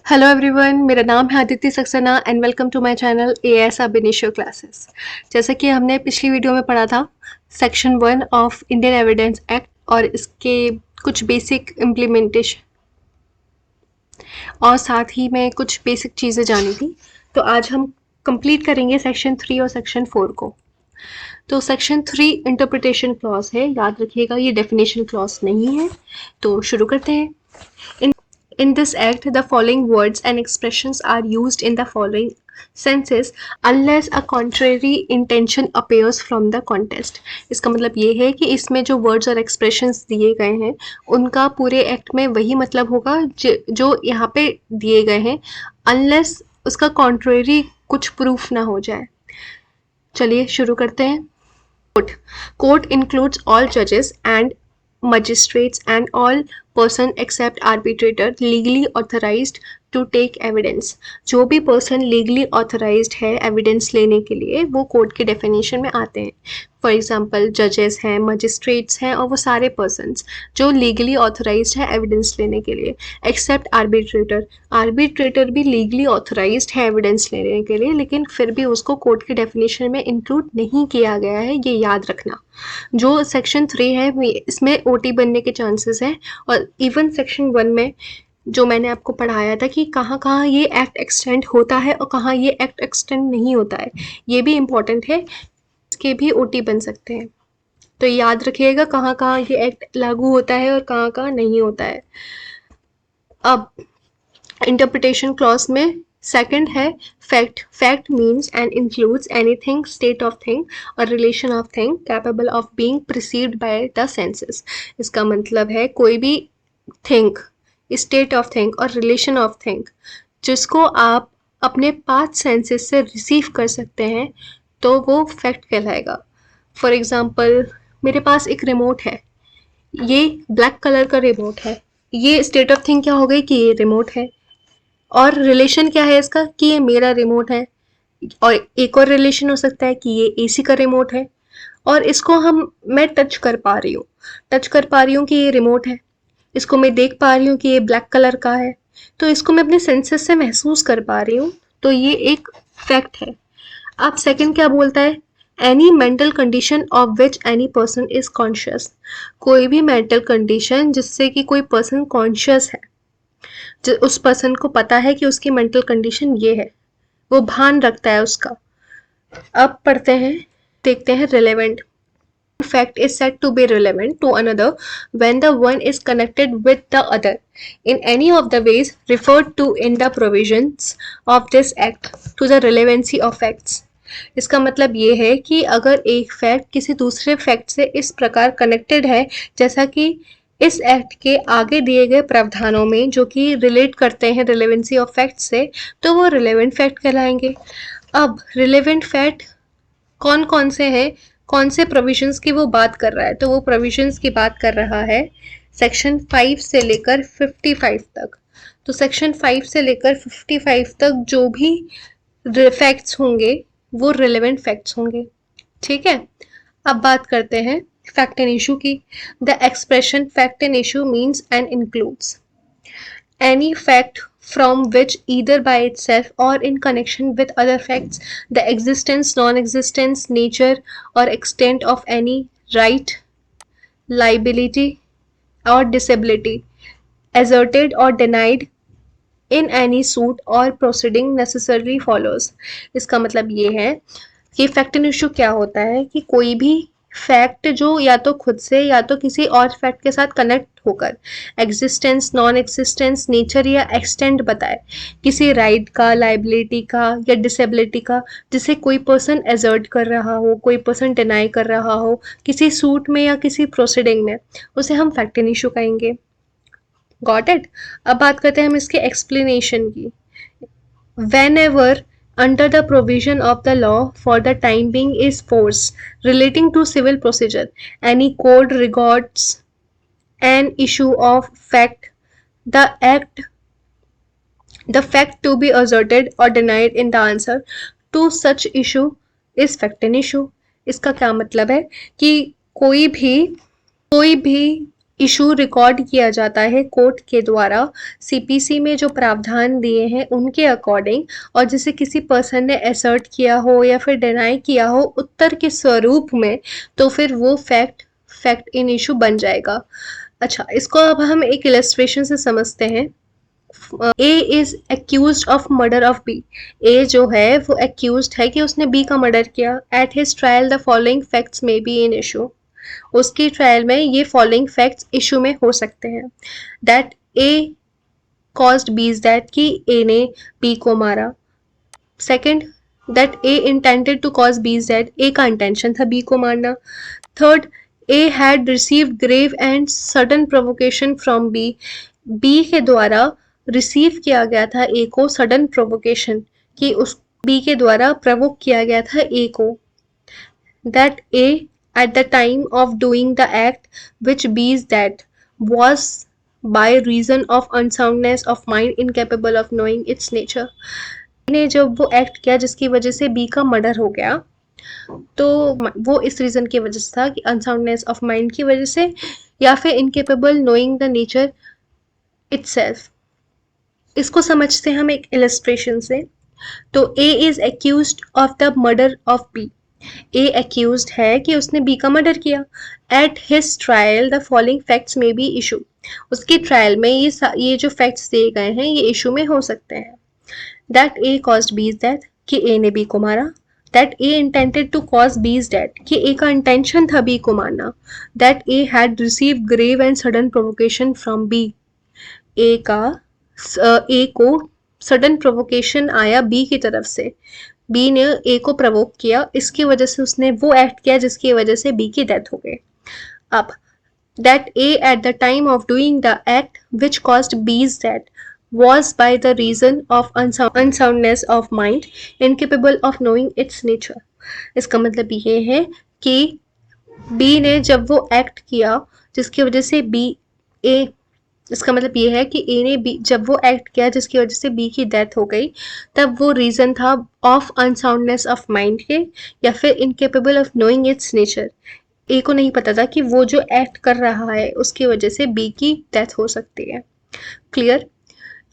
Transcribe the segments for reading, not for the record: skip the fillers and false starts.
Hello everyone, मेरा नाम है Aditya Saxena and welcome to my channel AS ab initio classes. जैसा कि हमने पिछली वीडियो में पढ़ा था section 1 of Indian Evidence Act और इसके कुछ बेसिक इम्प्लीमेंटेशन और साथ ही में कुछ बेसिक चीज़ें जानी थी। तो आज हम कंप्लीट करेंगे सेक्शन 3 और सेक्शन 4 को। तो सेक्शन 3 इंटरप्रिटेशन क्लॉज है, याद रखिएगा ये डेफिनेशन क्लॉज नहीं है। तो शुरू करते हैं। In this act, the following words and expressions are used in the following senses unless a contrary intention appears from the context. इसका मतलब ये है कि इसमें जो words और expressions दिए गए हैं उनका पूरे एक्ट में वही मतलब होगा जो यहाँ पे दिए गए हैं, unless उसका contrary कुछ proof ना हो जाए। चलिए शुरू करते हैं। Court includes all judges and magistrates and all person except arbitrator legally authorized to take evidence. जो भी person legally authorized है evidence लेने के लिए वो कोर्ट के definition में आते हैं। फॉर एग्जाम्पल जजेस हैं, मजिस्ट्रेट्स हैं और वो सारे पर्सनस जो लीगली ऑथराइज्ड है एविडेंस लेने के लिए, एक्सेप्ट आर्बिट्रेटर। आर्बिट्रेटर भी लीगली ऑथराइज्ड है एविडेंस लेने के लिए, लेकिन फिर भी उसको कोर्ट के डेफिनेशन में इंक्लूड नहीं किया गया है, ये याद रखना। जो सेक्शन 3 है इसमें ओटी बनने के चांसेस हैं, और इवन सेक्शन 1 में जो मैंने आपको पढ़ाया था कि कहाँ कहाँ ये एक्ट एक्सटेंड होता है और कहाँ ये एक्ट एक्सटेंड नहीं होता है, ये भी इम्पॉर्टेंट है। इसके भी ओटी बन सकते हैं, तो याद रखिएगा कहाँ कहाँ ये एक्ट लागू होता है और कहाँ कहाँ नहीं होता है। अब इंटरप्रिटेशन क्लॉज में सेकंड है fact. Fact means and includes anything, state of thing और relation of thing capable of being perceived by the senses. इसका मतलब है कोई भी थिंग, स्टेट ऑफ थिंग और रिलेशन ऑफ थिंग जिसको आप अपने 5 सेंसेस से रिसीव कर सकते हैं तो वो फैक्ट कहलाएगा। फॉर एग्जाम्पल मेरे पास एक रिमोट है, ये ब्लैक कलर का रिमोट है, ये स्टेट ऑफ थिंग क्या हो गई कि ये रिमोट है, और रिलेशन क्या है इसका कि ये मेरा रिमोट है। और एक और रिलेशन हो सकता है कि ये एसी का रिमोट है और इसको मैं टच कर पा रही हूँ कि ये रिमोट है, इसको मैं देख पा रही हूँ कि ये ब्लैक कलर का है, तो इसको मैं अपने सेंसेस से महसूस कर पा रही हूँ, तो ये एक फैक्ट है। अब सेकंड क्या बोलता है, any mental condition of which any person is conscious. कोई भी मेंटल कंडीशन जिससे कि कोई पर्सन कॉन्शियस है, उस पर्सन को पता है कि उसकी मेंटल कंडीशन ये है, वो भान रखता है उसका। अब पढ़ते हैं, देखते हैं relevant. Fact is said to be relevant to another when the one is connected with the other in any of the ways referred to in the provisions of this act to the relevancy of facts. इसका मतलब ये है कि अगर एक fact किसी दूसरे fact से इस प्रकार कनेक्टेड है जैसा कि इस एक्ट के आगे दिए गए प्रावधानों में जो कि रिलेट करते हैं रिलेवेंसी ऑफ फैक्ट से, तो वो रिलेवेंट फैक्ट कहलाएंगे। अब रिलेवेंट फैक्ट कौन कौन से हैं, कौन से प्रोविजंस की वो बात कर रहा है, तो वो प्रोविजंस की बात कर रहा है सेक्शन 5 से लेकर 55 तक। तो सेक्शन 5 से लेकर 55 तक जो भी फैक्ट्स होंगे वो रिलेवेंट फैक्ट्स होंगे, ठीक है। अब बात करते हैं फैक्ट एंड इशू की। The expression fact and issue means and includes any fact from which either by itself or in connection with other facts the existence, non-existence, nature or extent of any right, liability or disability asserted or denied in any suit or proceeding necessarily follows। इसका मतलब ये है कि fact and issue क्या होता है कि कोई भी फैक्ट जो या तो खुद से या तो किसी और फैक्ट के साथ कनेक्ट होकर एग्जिस्टेंस, नॉन एग्जिस्टेंस, नेचर या एक्सटेंट बताए किसी राइट का, लाइबिलिटी का या डिसेबिलिटी का, जिसे कोई पर्सन एजर्ट कर रहा हो, कोई पर्सन डिनाई कर रहा हो किसी सूट में या किसी प्रोसीडिंग में, उसे हम फैक्ट एंड इशू कहेंगे। Got it. अब बात करते हैं हम इसके एक्सप्लेनेशन की। Whenever under the provision of the law for the time being is force relating to civil procedure, any code regards an issue of fact, the fact to be asserted or denied in the answer to such issue is fact and issue। इसका क्या मतलब है कि कोई भी issue record किया जाता है कोर्ट के द्वारा सीपीसी में जो प्रावधान दिए हैं उनके अकॉर्डिंग, और जिसे किसी पर्सन ने असर्ट किया हो या फिर डिनाई किया हो उत्तर के स्वरूप में, तो फिर वो फैक्ट इन इशू बन जाएगा। अच्छा, इसको अब हम एक इलस्ट्रेशन से समझते हैं। A is accuse of murder of B. ए जो है वो एक्यूज है कि उसने बी का मर्डर किया। At his trial the following facts may be in issue. उसकी ट्रायल में ये फॉलोइंग फैक्ट्स इशू में हो सकते हैं। That A caused B is that कि ए ने बी को मारा। Second, that A intended to cause B is that A का इंटेंशन था बी को मारना। Third, A had received grave and sudden provocation from B. B के द्वारा रिसीव किया गया था ए को सडन प्रोवोकेशन, कि उस बी के द्वारा प्रवोक किया गया था ए को। That A at the time of doing the act which be's that was by reason of unsoundness of mind incapable of knowing its nature। ने जब वो एक्ट किया जिसकी वजह से बी का मर्डर हो गया, तो वो इस रीजन की वजह से था कि अनसाउंडनेस ऑफ माइंड की वजह से, या फिर incapable knowing the nature itself. इसको समझते हैं हम एक इलस्ट्रेशन से। तो A is accused of the murder of B. A accused है कि उसने बी का मर्डर किया। At his trial the following facts में बी इशू। उसकी ट्रायल में ये जो फैक्ट्स दिए गए हैं ये इशू में हो सकते हैं। That A caused B is death, कि ए ने बी को मारा। That A intended to cause B is death, कि ए का इंटेंशन था बी को मारना। That A had receive grave and sudden provocation from B. A को सडन प्रोवोकेशन आया बी की तरफ से, बी ने ए को प्रवोक किया, इसकी वजह से उसने वो एक्ट किया जिसकी वजह से बी की डेथ हो गई। अब that A at the time of doing the act which caused बीज death was by the reason of unsoundness of mind incapable of knowing its nature। इसका मतलब ये है कि बी ने जब वो एक्ट किया जिसकी वजह से इसका मतलब ये है कि ए ने बी जब वो एक्ट किया जिसकी वजह से बी की डेथ हो गई, तब वो रीज़न था ऑफ अनसाउंडनेस ऑफ माइंड के, या फिर incapable of knowing its nature. A को नहीं पता था कि वो जो एक्ट कर रहा है उसकी वजह से बी की डेथ हो सकती है। क्लियर।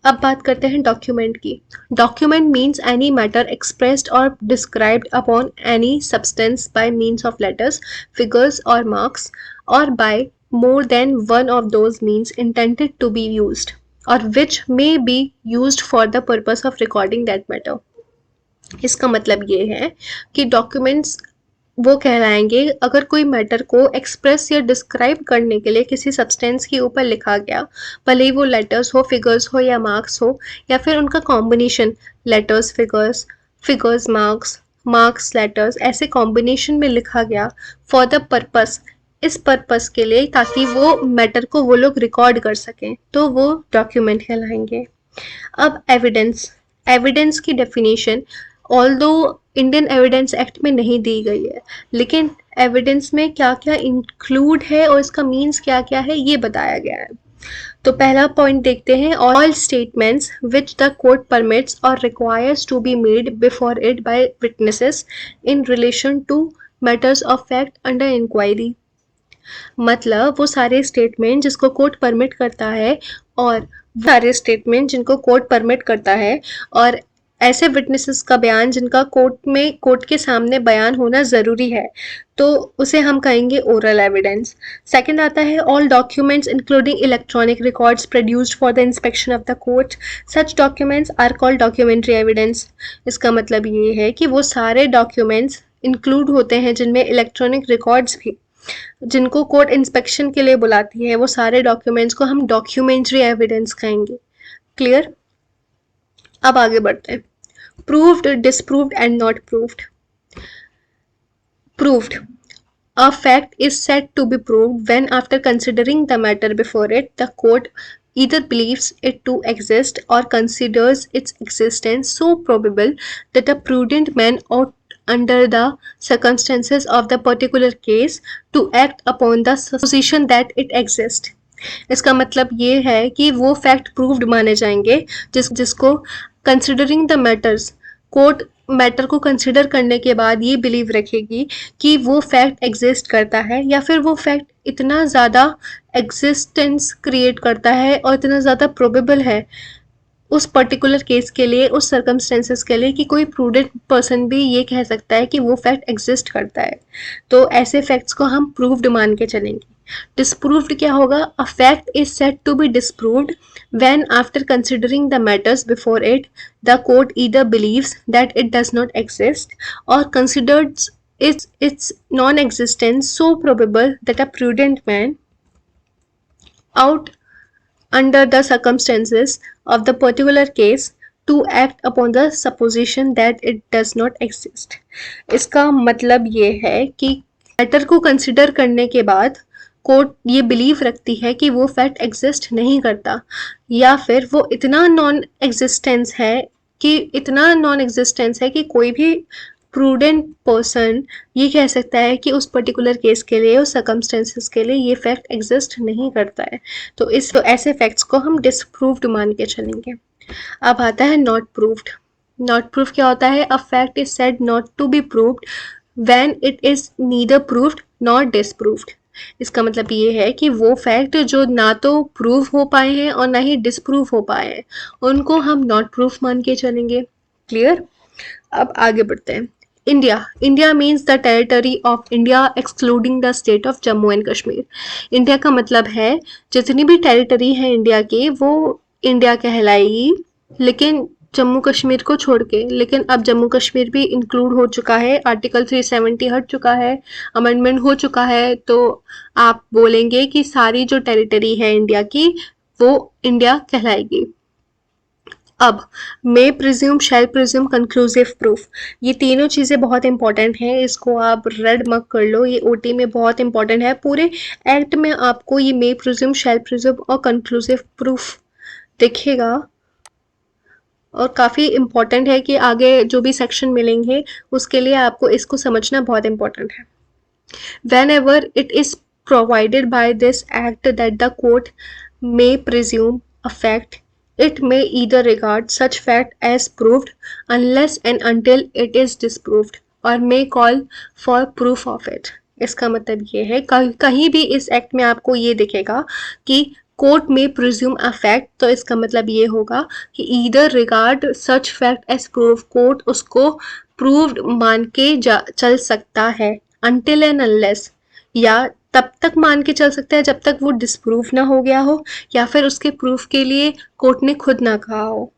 अब बात करते हैं डॉक्यूमेंट की। Document means any matter expressed और described upon any substance by means of letters, figures और मार्क्स, और by more than one of those means intended to be used or which may be used for the purpose of recording that matter। इसका मतलब ये है कि documents वो कहलाएंगे अगर कोई मैटर को एक्सप्रेस या डिस्क्राइब करने के लिए किसी सब्सटेंस के ऊपर लिखा गया, भले ही वो लेटर्स हो, फिगर्स हो या मार्क्स हो, या फिर उनका combination letters figures marks letters ऐसे कॉम्बिनेशन में लिखा गया फॉर द पर्पस, इस पर्पस के लिए, ताकि वो मैटर को वो लोग रिकॉर्ड कर सकें, तो वो डॉक्यूमेंट कहलाएंगे। अब एविडेंस की definition although Indian Evidence act में नहीं दी गई है, लेकिन एविडेंस में क्या क्या इंक्लूड है और इसका मीन्स क्या क्या है ये बताया गया है। तो पहला पॉइंट देखते हैं, all statements which the court permits और requires to be made before it by witnesses in relation to matters of fact under inquiry. मतलब वो सारे स्टेटमेंट जिसको कोर्ट परमिट करता है, और सारे स्टेटमेंट जिनको कोर्ट परमिट करता है, और ऐसे विटनेसेस का बयान जिनका कोर्ट के सामने बयान होना ज़रूरी है, तो उसे हम कहेंगे ओरल एविडेंस। सेकंड आता है all documents including electronic records produced for the inspection of the court, such documents are called documentary evidence. इसका मतलब ये है कि वो सारे डॉक्यूमेंट्स इंक्लूड होते हैं जिनमें इलेक्ट्रॉनिक रिकॉर्ड्स भी, जिनको कोर्ट इंस्पेक्शन के लिए बुलाती है, वो सारे डॉक्यूमेंट्स को हम डॉक्यूमेंट्री एविडेंस कहेंगे। क्लियर। अब आगे बढ़ते हैं। Proved, disproved and not proved. Proved, a fact is said to be proved when, after considering the matter before it, the court either believes it to exist or considers its existence so probable that a prudent man ought, under the circumstances of the particular case, to act upon the supposition that it exists। इसका मतलब ये है कि वो fact proved माने जाएंगे जिसको considering the matters, court matter को कंसिडर करने के बाद ये बिलीव रखेगी कि वो फैक्ट एग्जिस्ट करता है, या फिर वो फैक्ट इतना ज़्यादा एग्जिस्टेंस क्रिएट करता है और इतना ज़्यादा प्रोबेबल है उस पर्टिकुलर केस के लिए, उस सर्कमस्टेंसेस के लिए, कि कोई प्रूडेंट पर्सन भी ये कह सकता है कि वो फैक्ट एग्जिस्ट करता है। तो ऐसे फैक्ट्स को हम प्रूव्ड मान के चलेंगे। डिस्प्रूव्ड क्या होगा? A fact is said to be disproved when after considering the matters before it the court either believes that it does not exist और considers its non-existence so probable that a prudent man out under the circumstances of the particular case to act upon the supposition that it does not exist। इसका मतलब ये है कि matter को consider करने के बाद कोर्ट ये बिलीव रखती है कि वो फैक्ट एग्जिस्ट नहीं करता, या फिर वो इतना नॉन एग्जिस्टेंस है कि कोई भी प्रूडेंट पर्सन ये कह सकता है कि उस पर्टिकुलर केस के लिए, उस सर्कमस्टेंसेस के लिए ये फैक्ट एग्जिस्ट नहीं करता है। तो ऐसे फैक्ट्स को हम डिसप्रूव्ड मान के चलेंगे। अब आता है नॉट प्रूव्ड। नॉट प्रूव क्या होता है? A fact is said not to be proved when it is neither proved not disproved. इसका मतलब ये है कि वो फैक्ट जो ना तो प्रूव हो पाए हैं और ना ही डिसप्रूव हो पाए हैं, उनको हम नॉट प्रूफ मान के चलेंगे। क्लियर? अब आगे बढ़ते हैं। India means the territory of India excluding the state of Jammu and Kashmir. India का मतलब है जितनी भी टेरिटरी है इंडिया की वो इंडिया कहलाएगी, लेकिन जम्मू कश्मीर को छोड़ के। लेकिन अब जम्मू कश्मीर भी इंक्लूड हो चुका है, आर्टिकल 370 हट चुका है, अमेंडमेंट हो चुका है, तो आप बोलेंगे कि सारी जो टेरिटरी है इंडिया की वो इंडिया कहलाएगी। अब मे प्रिज्यूम, शैल प्रिज्यूम, कंक्लूसिव प्रूफ, ये तीनों चीज़ें बहुत इंपॉर्टेंट हैं। इसको आप रेड मार्क कर लो, ये ओटी में बहुत इंपॉर्टेंट है। पूरे एक्ट में आपको ये मे प्रिज्यूम, शैल प्रिज्यूम और कंक्लूसिव प्रूफ दिखेगा और काफ़ी इम्पॉर्टेंट है कि आगे जो भी सेक्शन मिलेंगे उसके लिए आपको इसको समझना बहुत इम्पॉर्टेंट है। Whenever it is provided by this act that the court may presume a fact, it may either regard such fact as proved unless and until it is disproved or may call for proof of it। इसका मतलब ये है कहीं भी इस act में आपको ये दिखेगा कि कोर्ट में प्रिज्यूम अ फैक्ट, तो इसका मतलब ये होगा कि either regard such fact as prove, court उसको प्रूव्ड मान के चल सकता है, अनटिल एंड अनलेस, या तब तक मान के चल सकता है जब तक वो डिसप्रूव ना हो गया हो या फिर उसके प्रूफ के लिए कोर्ट ने खुद ना कहा हो।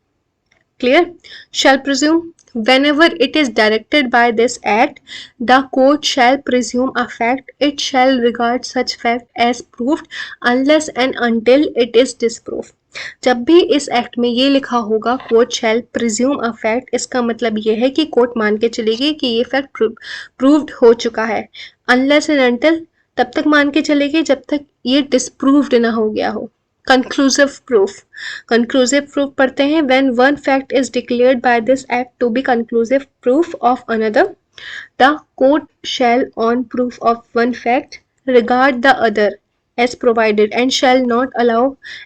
Clear? Shell presume, whenever it is directed by this act the court shall presume a fact, it shall regard such fact as proved unless and until it is disproved। जब भी इस एक्ट में ये लिखा होगा court shell presume a fact, इसका मतलब ये है कि कोर्ट मान के चलेगी कि ये फैक्ट प्रूव्ड हो चुका है। अनलेस एंड अनटिल, तब तक मान के चलेगी जब तक ये डिसप्रूव्ड ना हो गया हो। कंक्लूसिव प्रूफ पढ़ते हैं। When one fact is declared by this act to be conclusive proof of another, the court shall on proof of one fact regard the other as provided and shall not allow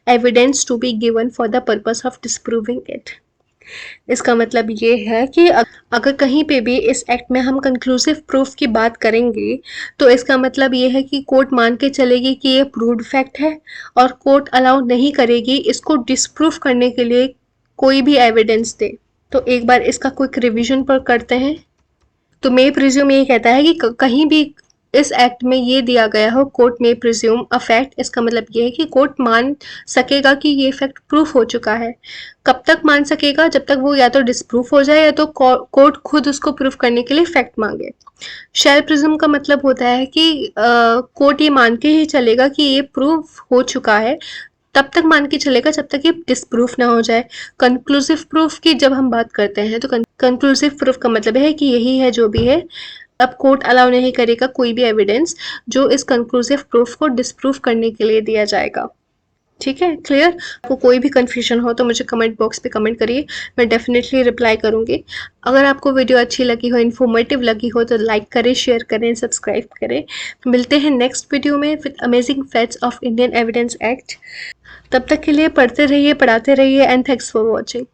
evidence to be given for the purpose of disproving it। इसका मतलब ये है कि अगर कहीं पे भी इस एक्ट में हम कंक्लूसिव प्रूफ की बात करेंगे तो इसका मतलब ये है कि कोर्ट मान के चलेगी कि ये प्रूव्ड फैक्ट है और कोर्ट अलाउ नहीं करेगी इसको डिसप्रूफ करने के लिए कोई भी एविडेंस दे। तो एक बार इसका क्विक रिवीजन पर करते हैं। तो मे प्रिज्यूम ये कहता है कि कहीं भी इस एक्ट में ये दिया गया हो कोर्ट में प्रिज्यूम अ फैक्ट, इसका मतलब ये है कि कोर्ट मान सकेगा कि ये फैक्ट प्रूफ हो चुका है। कब तक मान सकेगा? जब तक वो या तो डिसप्रूफ हो जाए या तो कोर्ट खुद उसको प्रूफ करने के लिए फैक्ट मांगे। शैल प्रिज्यूम का मतलब होता है कि कोर्ट ये मान के ही चलेगा कि ये प्रूफ हो चुका है, तब तक मान के चलेगा जब तक ये डिसप्रूफ ना हो जाए। कंक्लूसिव प्रूफ की जब हम बात करते हैं तो कंक्लूसिव प्रूफ का मतलब है कि यही है जो भी है, अब कोर्ट अलाउ नहीं करेगा कोई भी एविडेंस जो इस कंक्लूसिव प्रूफ को डिसप्रूफ करने के लिए दिया जाएगा। ठीक है? क्लियर? आपको कोई भी कन्फ्यूजन हो तो मुझे कमेंट बॉक्स पे कमेंट करिए, मैं डेफिनेटली रिप्लाई करूँगी। अगर आपको वीडियो अच्छी लगी हो, इन्फॉर्मेटिव लगी हो तो लाइक करें, शेयर करें, सब्सक्राइब करें। मिलते हैं नेक्स्ट वीडियो में with amazing facts of Indian Evidence act. तब तक के लिए पढ़ते रहिए, पढ़ाते रहिए एंड थैंक्स फॉर वॉचिंग।